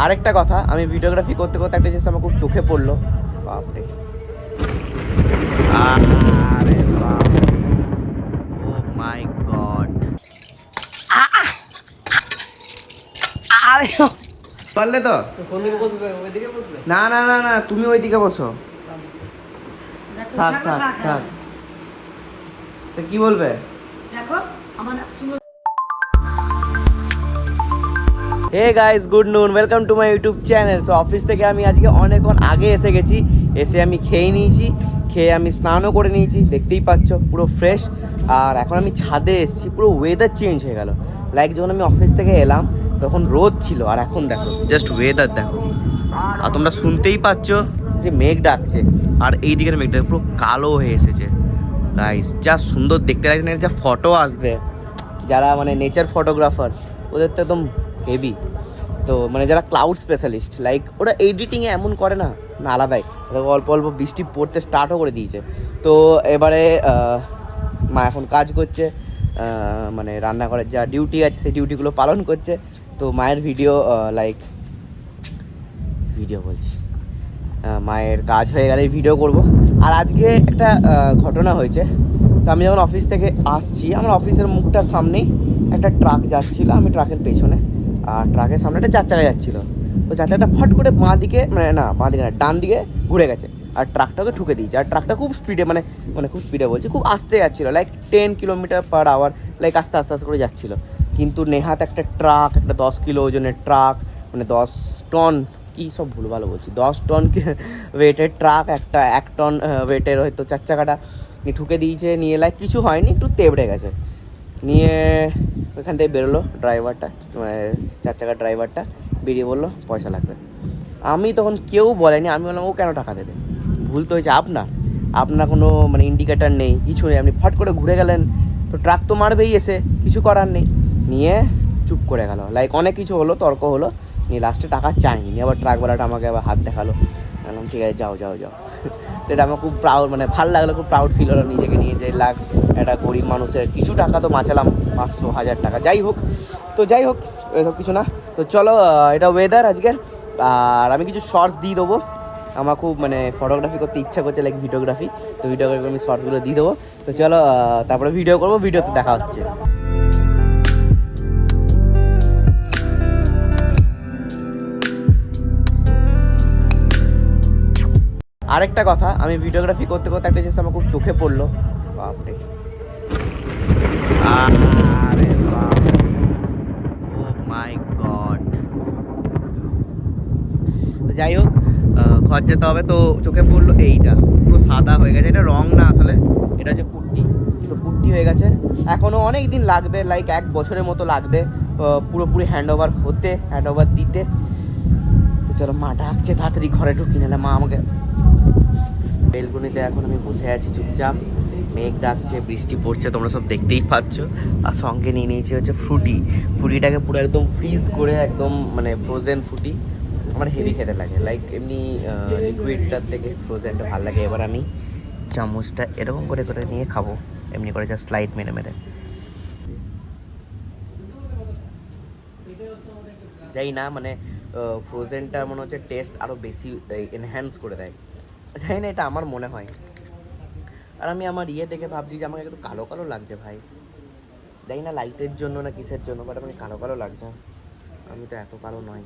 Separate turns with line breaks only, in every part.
আরেকটা কথা, আমি ভিডিওগ্রাফি করতে করতে একটা জিনিস আমার খুব চোখে পড়লো। বাপরে, আরে বাপ, ও মাই গড, আরে পারলে তো না না না না, তুমি ওইদিকে বসো। থাক থাক থাক, তো কি বলবে?
দেখো আমার সুন্দর।
Hey guys, good noon, welcome to my YouTube channel. So office থেকে আমি আজকে অনেকক্ষণ আগে এসে গেছি। এসে আমি খেয়ে নিয়েছি, খেয়ে আমি স্নানও করে নিয়েছি, দেখতেই পাচ্ছ পুরো ফ্রেশ। আর এখন আমি ছাদে এসেছি, পুরো ওয়েদার চেঞ্জ হয়ে গেল। লাইক যখন আমি অফিস থেকে এলাম তখন রোদ ছিল, আর এখন দেখো জাস্ট ওয়েদার দেখো। আর তোমরা শুনতেই পাচ্ছ যে মেঘ ডাকছে, আর এই দিকের মেঘটা পুরো কালো হয়ে এসেছে। গাইস যা সুন্দর দেখতে লাগছে না, যা ফটো আসবে যারা মানে নেচার ফটোগ্রাফার, ওদের তো একদম হেভি। তো মানে যারা ক্লাউড স্পেশালিস্ট, লাইক ওরা এডিটিংয়ে এমন করে না, না আলাদাই। অল্প অল্প বৃষ্টি পড়তে স্টার্টও করে দিয়েছে। তো এবারে মা এখন কাজ করছে, মানে রান্নাঘরের যা ডিউটি আছে সেই ডিউটিগুলো পালন করছে। তো মায়ের ভিডিও বলছি, মায়ের কাজ হয়ে গেলে ভিডিও করব। আর আজকে একটা ঘটনা হয়েছে। তো আমি যখন অফিস থেকে আসছি, আমার অফিসের মুখটার সামনেই একটা ট্রাক যাচ্ছিলো, আমি ট্রাকের পেছনে, আর ট্রাকের সামনে একটা 4 চাকা যাচ্ছিলো। তো 4 চাকাটা ফট করে বাঁ দিকে না ডান দিকে ঘুরে গেছে, আর ট্রাকটাকে ঠুকে দিয়েছে। আর ট্রাকটা খুব স্পিডে মানে খুব স্পিডে বলছি, খুব আস্তে যাচ্ছিলো, লাইক 10 কিলোমিটার/আওয়ার, লাইক আস্তে আস্তে আস্তে করে যাচ্ছিলো। কিন্তু নেহাত একটা ট্রাক, একটা 10 কিলো ওজনের ট্রাক, মানে 10 টন, কী সব ভুল ভালো বলছি, 10 টন ওয়েটের ট্রাক, একটা 1 টন ওয়েটের হয়তো 4 চাকাটা ঠুকে দিয়েছে। নিয়ে লাইক কিছু হয়নি, একটু তেবড়ে গেছে। নিয়ে ওইখান থেকে বেরোলো ড্রাইভারটা, মানে 4 চাকার ড্রাইভারটা বেরিয়ে বললো পয়সা লাগবে। আমি তখন কেউ বলেনি, আমি বললাম ও কেন টাকা দেবে, ভুল তো হয়েছে আপনার কোনো মানে ইন্ডিকেটার নেই, কিছু নেই, আপনি ফট করে ঘুরে গেলেন, তো ট্রাক তো মারবেই এসে, কিছু করার নেই। নিয়ে চুপ করে গেল, লাইক অনেক কিছু হলো, তর্ক হলো, নিয়ে লাস্টে টাকা চাইনি। নিয়ে আবার ট্রাকওয়ালাটা আমাকে আবার হাত দেখালো, বললাম ঠিক আছে যাও যাও যাও। তো এটা আমার খুব প্রাউড, মানে ভালো লাগলো, খুব প্রাউড ফিল হলো নিজেকে নিয়ে, যে লাখ একটা গরিব মানুষের কিছু টাকা তো বাঁচালাম, 500-1000 টাকা, যাই হোক এসব কিছু না। তো চলো, এটা ওয়েদার আজকের। আর আমি কিছু শর্টস দিয়ে দেবো, আমার খুব মানে ফটোগ্রাফি করতে ইচ্ছা করছে, লাইক ভিডিওগ্রাফি। তো ভিডিওগ্রাফি আমি শর্টসগুলো দিয়ে দেবো। তো চলো, তারপরে ভিডিও করবো, ভিডিওতে দেখা হচ্ছে। আরেকটা কথা, আমি ভিডিওগ্রাফি করতে করতে একটা জিনিস আমার খুব চোখে পড়লো। বাপরে, আরে বাপ, ও মাই গড। যাই হোক, ঘর যেতে হবে। তো চোখে পড়লো এইটা পুরো সাদা হয়ে গেছে, এটা রং না আসলে, এটা হচ্ছে পুট্টি। তো পুট্টি হয়ে গেছে, এখনও অনেক দিন লাগবে, লাইক 1 বছরের মতো লাগবে পুরোপুরি হ্যান্ড ওভার দিতে। তো চলো, মা ডাকছে, তাড়াতাড়ি ঘরে ঢুকি, নাহলে মা আমাকে। বেলকনিতে এখন আমি বসে আছি চুপচাপ, মেঘ ডাকছে, বৃষ্টি পড়ছে, তোমরা সব দেখতেই পাচ্ছ। আর সঙ্গে নিয়ে নিয়েছি হচ্ছে ফ্রুটিটাকে পুরো একদম ফ্রিজ করে, একদম মানে ফ্রোজেন ফ্রুটি। আমার হেভি খেতে লাগে, লাইক এমনি লিকুইডটার থেকে ফ্রোজেনটা ভালো লাগে। এবার আমি চামচটা এরকম করে করে নিয়ে খাবো, এমনি করে জাস্ট স্লাইড মেরে। যাই না, মানে ফ্রোজেনটা মনে হচ্ছে টেস্ট আরও বেশি এনহ্যান্স করে দেয়, জানি না, এটা আমার মনে হয়। আর আমি আমার দেখে ভাবছি যে আমাকে একটু কালো কালো লাগছে ভাই, জানি না লাইটের জন্য না কিসের জন্য, বাট আমাকে কালো কালো লাগছে। আমি তো এত কালো নয়,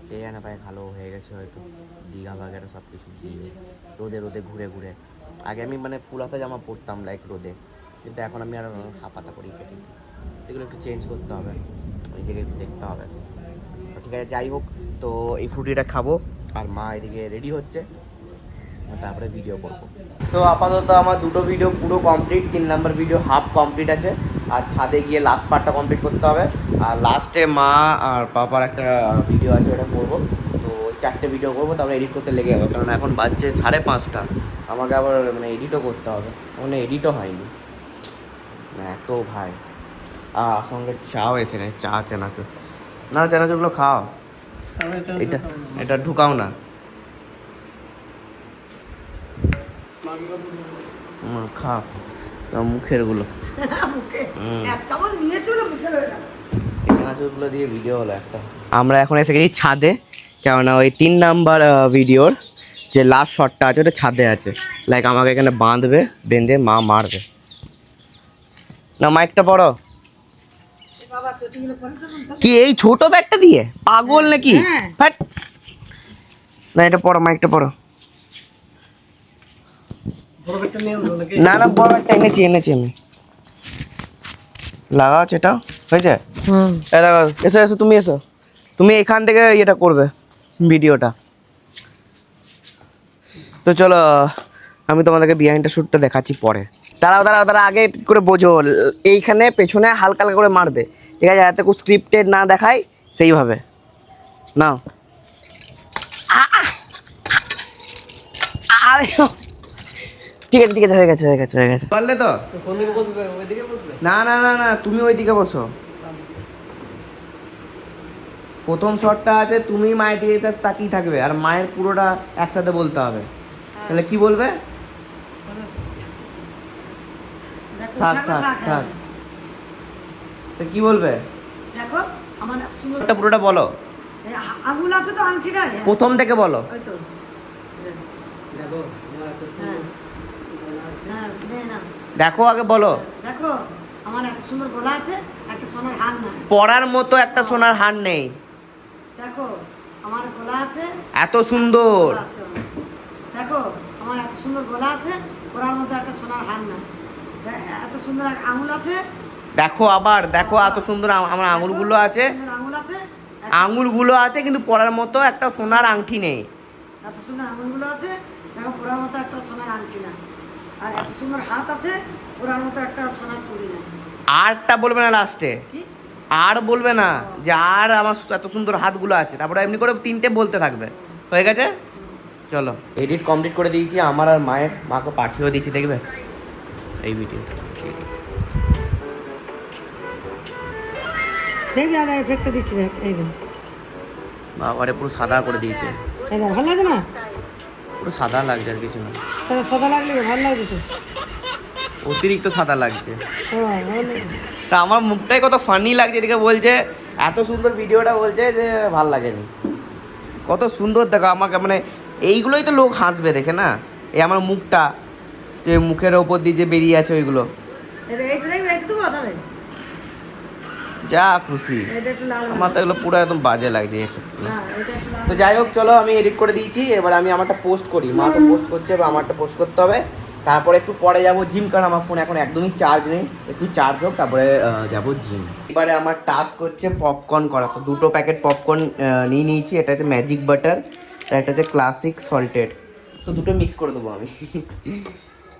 কে জানে ভাই, কালো হয়ে গেছে হয়তো দীঘা বাগেরা সব কিছু দিয়ে, রোদে ঘুরে। আগে আমি মানে ফুল হাতা জামা পরতাম লাইক রোদে, কিন্তু এখন আমি আর হাফাতা পরি কেটে। এগুলো একটু চেঞ্জ করতে হবে, নিজেকে একটু দেখতে হবে। ঠিক আছে, যাই হোক, তো এই ফ্রুটিটা খাবো, আর মা এদিকে রেডি হচ্ছে, তারপরে ভিডিও করবো। সো আপাতত আমার 2টো ভিডিও পুরো কমপ্লিট, 3 নম্বর ভিডিও হাফ কমপ্লিট আছে। আর ছাদে গিয়ে লাস্ট পার্টটা কমপ্লিট করতে হবে। আর লাস্টে মা আর পাপার একটা ভিডিও আছে, ওটা করবো। তো 4টে ভিডিও করবো, তারপরে এডিট করতে লেগে যাবে, কারণ এখন বাজছে 5:30। আমাকে আবার মানে এডিটও করতে হবে, মানে এডিটও হয়নি না এত ভাই। সঙ্গে চাও এসে নেই, চানাচুরগুলো খাও, এটা ঢুকাও না, খা মুখের গুলো। চানাচুরগুলো দিয়ে ভিডিও হলো একটা। আমরা এখন এসে গেছি ছাদে, কেননা ওই 3 নাম্বার ভিডিওর যে লাস্ট শটটা আছে ওটা ছাদে আছে। লাইক আমাকে এখানে বাঁধবে, বেঁধে মা মারবে। না মাইকটা পড়ো। কি এই ছোট ব্যাগটা দিয়ে পাগল নাকি? হ্যাট। না এটা পড়ো, মাইকটা পড়ো। না না বড় একটা এনেছি আমি। লাগাও সেটা হয়েছে। দেখো এসো এসো, তুমি এসো, তুমি এখান থেকে এটা করবে ভিডিওটা। তো চলো আমি তোমাদেরকে বিহাইন্ড শ্যুটটা দেখাচ্ছি পরে। দাঁড়াও আগে করে বোঝো, এইখানে পেছনে হালকা হালকা করে মারবে, ঠিক আছে? যাতে খুব স্ক্রিপ্টেড না দেখায় সেইভাবে নাও। আরে ঠিক আছে হয়ে গেছে পারলে তো। না তুমি ওইদিকে বসো। প্রথম শটটা আছে, তুমি মায়ের দিকে তাকিয়ে থাকবে আর মায়ের পুরোটা একসাথে বলতে হবে। তাহলে কি বলবে? থাক তো কি বলবে?
দেখো আমার সুন্দর
পুরোটা বলো।
আঙুল আছে তো আংটি না,
প্রথম থেকে বলো।
ওই তো দেখো।
দেখো আগে বলো।
দেখো আমার এত সুন্দর গলা আছে, একটা সোনার হার না।
পরার মতো একটা সোনার হার নেই।
দেখো আমার গলা আছে
এত সুন্দর।
দেখো আমার এত সুন্দর গলা আছে, পরার মতো একটা সোনার হার না। এত সুন্দর আঙুল আছে।
দেখো আবার দেখো, এত সুন্দর আমার আঙুলগুলো আছে। আঙুলগুলো আছে কিন্তু পরার মতো একটা সোনার আংটি নেই।
এত সুন্দর আঙুলগুলো আছে, দেখো পরার মতো একটা সোনার আংটি না। আর এত সুন্দর হাত আছে, পরার মতো একটা সোনার চুড়ি না।
আরটা বলবে না লাস্টে, আর বলবে না যে আর আমার এত সুন্দর হাতগুলো আছে, তারপরে এমনি করে 3টে বলতে থাকবে। হয়ে গেছে? চলো এডিট কমপ্লিট করে দিয়েছি আমার আর মায়ের, মাকে পাঠিয়েও দিয়েছি, দেখবে এই ভিডিওটা।
দেখবি আদা এফেক্টটা দিচ্ছি, দেখ এই দেখ
বাবারে পুরো সাদা করে দিয়েছে।
এই দেখ ভালো লাগে না?
পুরো সাদা লাগছে আর কিছু না।
তাহলে সাদা লাগলে ভালো লাগছে তো,
অতিরিক্ত সাদা লাগছে।
ভালো লাগে।
তা আমার মুখটাই কত ফানি লাগছে, এদিকে বলছে এত সুন্দর ভিডিওটা, বলছে যে ভাল লাগেনি। কত সুন্দর দেখো আমাকে, মানে এইগুলোই তো লোক হাসবে দেখে না, এই আমার মুখটা, যে মুখের ওপর দিয়ে যে বেরিয়ে আছে ওইগুলো, যা খুশি। আমার তো এগুলো পুরো একদম বাজে লাগছে। তো যাই হোক চলো আমি এডিট করে দিয়েছি, এবার আমি আমারটা পোস্ট করি। মা তো পোস্ট করছে, এবার আমারটা পোস্ট করতে হবে। তারপরে একটু পরে যাবো জিম, কারণ আমার ফোন এখন একদমই চার্জ নেই, একটু চার্জ হোক তারপরে যাবো জিম। এবারে আমার টাস্ক হচ্ছে পপকর্ন করা। তো 2টো প্যাকেট পপকর্ন নিয়ে নিয়েছি, এটা হচ্ছে ম্যাজিক বাটার আর এটা হচ্ছে ক্লাসিক সল্টেড। তো দুটো মিক্স করে দেবো আমি।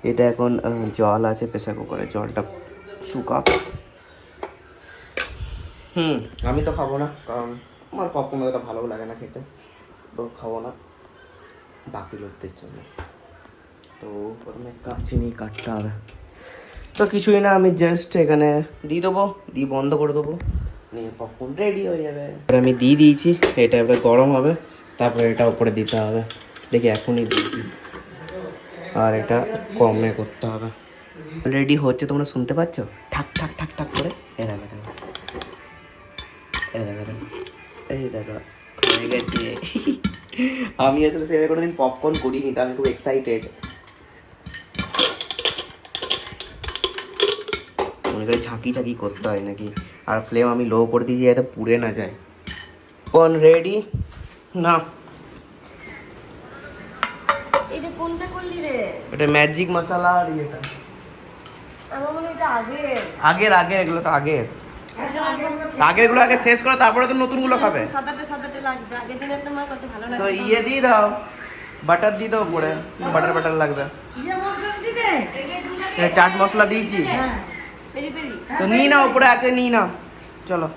এটা এখন জল আছে প্রেসার কুকারে, জলটা শুকাক। আমি তো খাবো না, কারণ আমার পপকর্ন অতটা ভালো লাগে না খেতে, তো খাবো না বাকি লোকদের জন্য। তো প্রথমে চিনি কাটতে হবে। তো কিছুই না, আমি জাস্ট এখানে দিয়ে দেবো, দিয়ে বন্ধ করে দেবো, নিয়ে পপকর্ন রেডি হয়ে যাবে। এবার আমি দিয়ে দিয়েছি, এটা এবার গরম হবে, তারপরে এটা উপরে দিতে হবে। দেখি এখনই দিয়েছি, আর এটা কমে করতে হবে। রেডি হচ্ছে, তোমরা শুনতে পাচ্ছ ঠাক ঠাক ঠাক ঠাক করে। এই দেখো এই দেখো হয়ে গেছে। আমি আসলে সেভাবে কোনোদিন পপকর্ন করিনি, তো আমি খুব এক্সাইটেড। মনে করে ঝাঁকি করতে হয় নাকি। আর ফ্লেম আমি লো করে দিয়েছি যাতে পুড়ে না যায়। কোন রেডি না?
এটা কোনটা করলি রে?
এটা ম্যাজিক মশলা আর এটা
আমার মনে হয় এটা
আগের এগুলো তো আগেরগুলো আগে শেষ করো, তারপরে তো নতুনগুলো খাবে।
সাদাটে লাগছে, আগের দিনের তো মা কত ভালো লাগে।
তো ইয়ে দিয়ে দাও, বাটার দিয়ে দাও পরে, বাটার লাগবে।
ইয়ে মশলা দিতে,
চাট মশলা দিয়েছি,
হ্যাঁ পেরি পেরি।
তো নিয়ে নাও, উপরে আছে নিয়ে নাও। চলো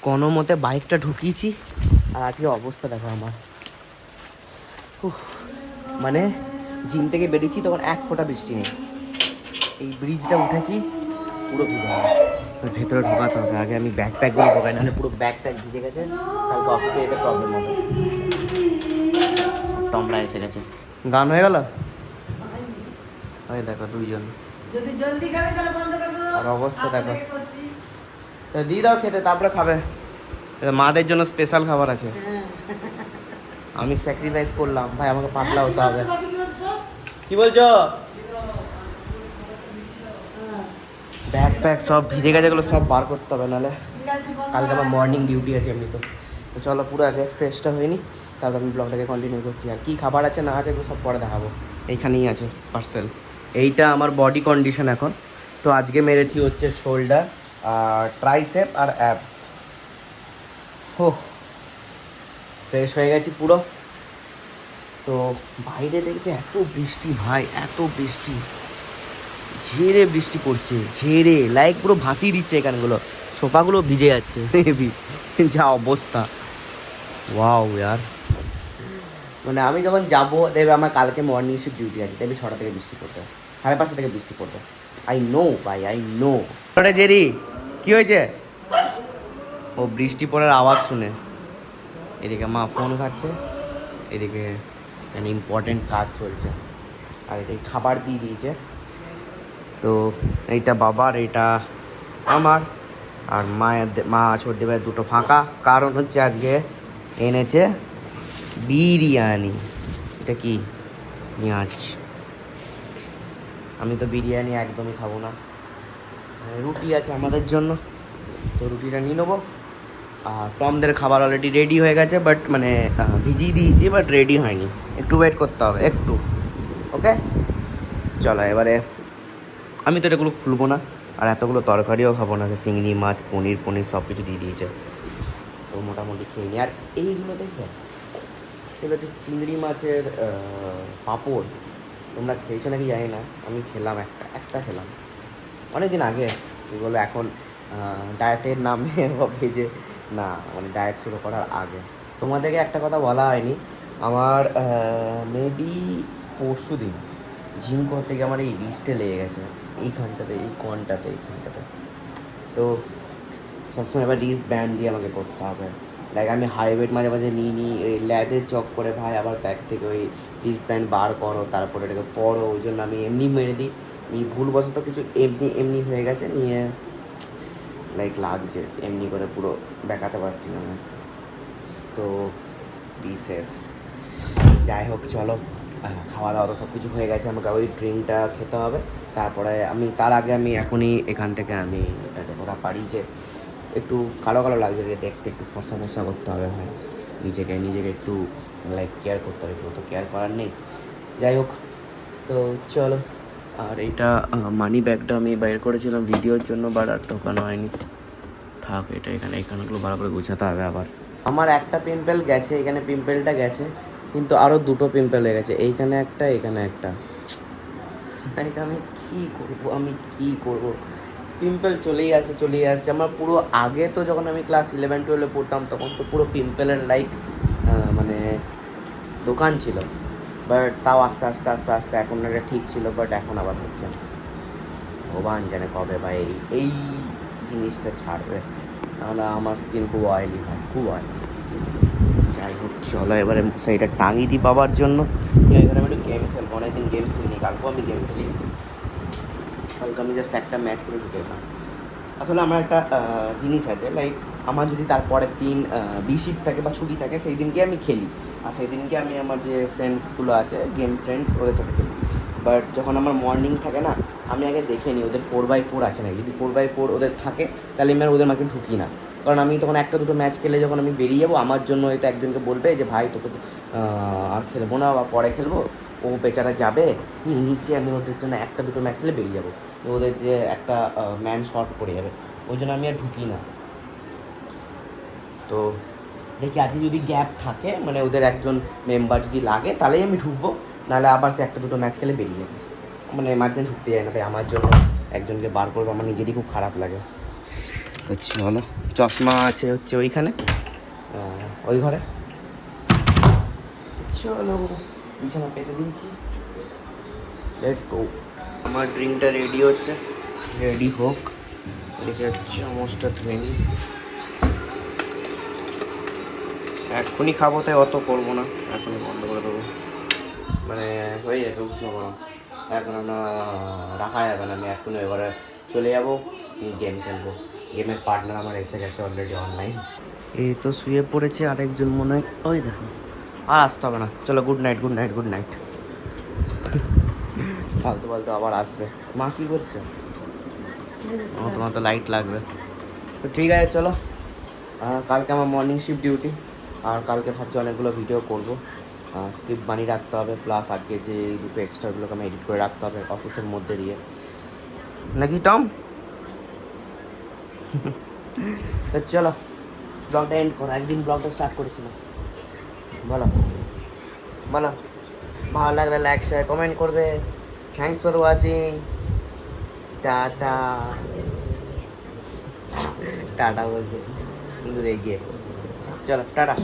কোনো মতে বাইকটা ঢুকিয়েছি, আর আজকে অবস্থা দেখো আমার। মানে জিম থেকে বেরিয়েছি তখন 1 ফোঁটা বৃষ্টি নেই, এই ব্রিজটা উঠেছি পুরো ভিজে। ভেতরে ঢোকাতে হবে। আগে আমি ব্যাগ ট্যাগগুলো ঢোকাই, নাহলে পুরো ব্যাগ ট্যাগ ভিজে গেছে, কালকে অফিসে এটা প্রবলেম হবে। টমরা এসে গেছে। গান হয়ে গেল, ওই দেখো দুইজন।
যদি জলদি খাবে তাহলে বন্ধ করে দেবো।
আর অবস্থা দেখো।
আপনাকে করছি।
তা দিয়ে দাও খেতে, তারপরে খাবে। এটা মাদের জন্য স্পেশাল খাবার আছে।
হ্যাঁ।
আমি স্যাক্রিফাইস করলাম ভাই, আমাকে পাতলা হতে হবে।
কবে কি বলছো?
কি বলছো?
হ্যাঁ।
ব্যাগ প্যাক সব ভিজে গেছে, এগুলো সব বার করতে হবে, নাহলে
বিড়ালটি বন্ধ
কালকে আমার
করো।
মর্নিং ডিউটি আছে এমনি তো। তো চলো পুরো আগে ফ্রেশটা হয়নি, তারপর আমি ব্লগটাকে কন্টিনিউ করছি। আর কি খাবার আছে না আছে এগুলো সব পরে দেখাবো। এইখানেই আছে পার্সেল। এইটা আমার বডি কন্ডিশন এখন। তো আজকে মেরেছি হচ্ছে শোল্ডার আর ট্রাইসেপ আর অ্যাপস। হো, ফ্রেশ হয়ে গেছি পুরো। তো বাইরে দেখবে এত বৃষ্টি ভাই, এত বৃষ্টি, ঝেড়ে বৃষ্টি পড়ছে, ঝেড়ে লাইক পুরো ভাসিয়ে দিচ্ছে এখানগুলো, সোফাগুলো ভিজে যাচ্ছে হেভি যা অবস্থা। ওয়াও ইয়ার, মানে আমি যখন যাবো দেখবে আমার কালকে মর্নিং শিফট ডিউটি আছে, দেখবি 6টা থেকে বৃষ্টি পড়বে, 5:30 থেকে বৃষ্টি পড়বে। আই নো ভাই, আই নো। জেরি কি হয়েছে? ও বৃষ্টি পড়ার আওয়াজ শুনে এদিকে মা ফোন ঘাটছে, এদিকে একটা ইম্পর্টেন্ট কাজ চলছে, আর এদিকে খাবার দিয়ে দিয়েছে। তো এইটা বাবার, এটা আমার, আর মা ছোট দেবে দুটো ফাঁকা, কারণ হচ্ছে আজকে এনেছে বিরিয়ানি। এটা কি পেঁয়াজ, আমি তো বিরিয়ানি একদমই খাবো না। রুটি আছে আমাদের জন্য, তো রুটিটা নিয়ে নেবো। আর টমদের খাবার অলরেডি রেডি হয়ে গেছে, বাট মানে ভিজিয়ে দিয়েছি, বাট রেডি হয়নি, একটু ওয়েট করতে হবে একটু। ওকে চলো এবারে, আমি তো এটাগুলো খুলবো না, আর এতগুলো তরকারিও খাবো না, চিংড়ি মাছ পনির সব কিছু দিয়ে দিয়েছে, তো মোটামুটি খেয়ে নিই। আর এইগুলো দেখো, এগুলো হচ্ছে চিংড়ি মাছের পাঁপড়। তোমরা খেয়েছো নাকি জানি না, আমি খেলাম একটা খেলাম অনেক দিন আগে, কী বলবো এখন ডায়েটের নামে ভেজে না, মানে ডায়েট শুরু করার আগে। তোমাদেরকে একটা কথা বলা হয়নি, আমার মেবি পরশু দিন জিম করতে গিয়ে আমার এই রিস্টে লেগে গেছে, এইখানটাতে, এইখানটাতে। তো সবসময় এবার রিস্ট ব্যান্ড দিয়ে আমাকে করতে হবে। লাইক আমি হাই ওয়েট মাঝে মাঝে নিই ওই ল্যাদের চক করে, ভাই আবার ব্যাগ থেকে ওই রিস্ট ব্যান্ড বার করো, তারপরে এটাকে পরো, ওই জন্য আমি এমনি মেরে দিই। ভুলবশত কিছু এমনি হয়ে গেছে, নিয়ে লাইক লাগছে এমনি করে, পুরো দেখাতে পারছি না আমি। তো বি সেফ। যাই হোক চলো, খাওয়া দাওয়া তো সব কিছু হয়ে গেছে, আমাকে ওই ড্রিঙ্কটা খেতে হবে। তারপরে আমি তার আগে আমি এখনই এখান থেকে আমি যতটা পারি যে একটু কালো কালো লাগছে দেখতে, একটু ফসা করতে হবে ভাই, নিজেকে একটু লাইক কেয়ার করতে হবে, তো কেয়ার করার নেই। যাই হোক, তো চলো। আর এইটা মানি ব্যাগটা আমি বাইর করেছিলাম ভিডিওর জন্য, বাট আর ঢোকানো হয়নি, থাক এটা এখানেগুলো ভালো করে গুছাতে হবে। আবার আমার একটা পিম্পল গেছে, এখানে পিম্পলটা গেছে, কিন্তু আরও দুটো পিম্পল হয়ে গেছে, এইখানে একটা, এখানে একটা। এটা আমি কী করবো, পিম্পল চলেই আসছে আমার পুরো। আগে তো যখন আমি ক্লাস 11-12 পড়তাম, তখন তো পুরো পিম্পলের লাইক মানে দোকান ছিল, বাট তাও আস্তে আস্তে এখন এটা ঠিক ছিল, বাট এখন আবার হচ্ছে। ভগবান জানে কবে ভাই এই জিনিসটা ছাড়বে, তাহলে আমার স্কিন খুব অয়েলি ভাই, খুব অয়েলি। যাই হোক চলো এবারে সেইটা টাঙিয়ে দিই পাবার জন্য। এবারে আমি একটু গেম খেলবো, অনেকদিন গেম খেলিনি, কালকেও আমি গেম খেলি, কালকে আমি জাস্ট একটা ম্যাচ করে ঢুকে এলাম। আসলে আমার একটা জিনিস আছে, লাইক আমার যদি তারপরের দিন বিশিপ থাকে বা ছুটি থাকে, সেই দিনকে আমি খেলি, আর সেই দিনকে আমি আমার যে ফ্রেন্ডসগুলো আছে গেম ফ্রেন্ডস, ওদের সাথে খেলি। বাট যখন আমার মর্নিং থাকে না, আমি আগে দেখে নিই ওদের 4x4 আছে না, যদি 4x4 ওদের থাকে তাহলে আমি আর ওদের মাকে ঢুকি না, কারণ আমি তখন একটা দুটো ম্যাচ খেলে যখন আমি বেরিয়ে যাবো, আমার জন্য হয়তো একজনকে বলবে যে ভাই তোকে আর খেলবো না বা পরে খেলবো, ও বেচারা যাবে নিচে, আমি ওদের জন্য একটা দুটো ম্যাচ খেলে বেরিয়ে যাবো, ওদের যে একটা ম্যান শর্ট পড়ে যাবে, ওই জন্য আমি আর ঢুকি না। তো দেখি আজকে যদি গ্যাপ থাকে, মানে ওদের একজন মেম্বার যদি লাগে, তাহলেই আমি ঢুকবো, নাহলে আবার সে একটা দুটো ম্যাচ খেলে বেরিয়ে যাবে, মানে মাঝখানে ঢুকতে যায় না ভাই, আমার জন্য একজনকে বার করবো, আমার নিজেরই খুব খারাপ লাগে। তো চলো, চশমা আছে হচ্ছে ওইখানে, ওই ঘরে, চলো বিছানা পেতে দিয়েছি, লেটস গো। আমার ড্রিঙ্কটা রেডি হচ্ছে, রেডি হোক, এদিকে চামচটা ধুয়ে নিই। এক্ষুনি খাবো তাই অত করবো না, এখনই বন্ধ করে দেবো, মানে হয়ে যাবে উষ্ণ গরম, এখন না রাখা যাবে না। আমি এক্ষুনি এবারে চলে যাবো, গেম খেলবো। গেমের পার্টনার আমার এসে গেছে অলরেডি অনলাইন। এই তো শুয়ে পড়েছে আরেকজন মনে হয়, ওই দেখো। আর আসতে হবে না, চলো good night, good night, good night. ফালতু ফালতু আবার আসবে। মা কি করছে? ও, তোমার তো লাইট লাগবে। তো ঠিক আছে চলো, কালকে আমার মর্নিং শিফট ডিউটি, আর কালকে ভাবছি অনেকগুলো ভিডিও করবো, স্ক্রিপ্ট বানিয়ে রাখতে হবে, প্লাস আজকে যে দুটো এক্সট্রাগুলোকে আমি এডিট করে রাখতে হবে অফিসের মধ্যে দিয়ে, নাকি টম? তো চলো ব্লগটা এন্ড করো। একদিন ব্লগটা স্টার্ট করেছিলাম, বলো বলো। ভালো লাগলে লাইক শেয়ার কমেন্ট করবে। Thanks for watching. Tata. Tata বলছে কিন্তু রেগে। চলো টাটা।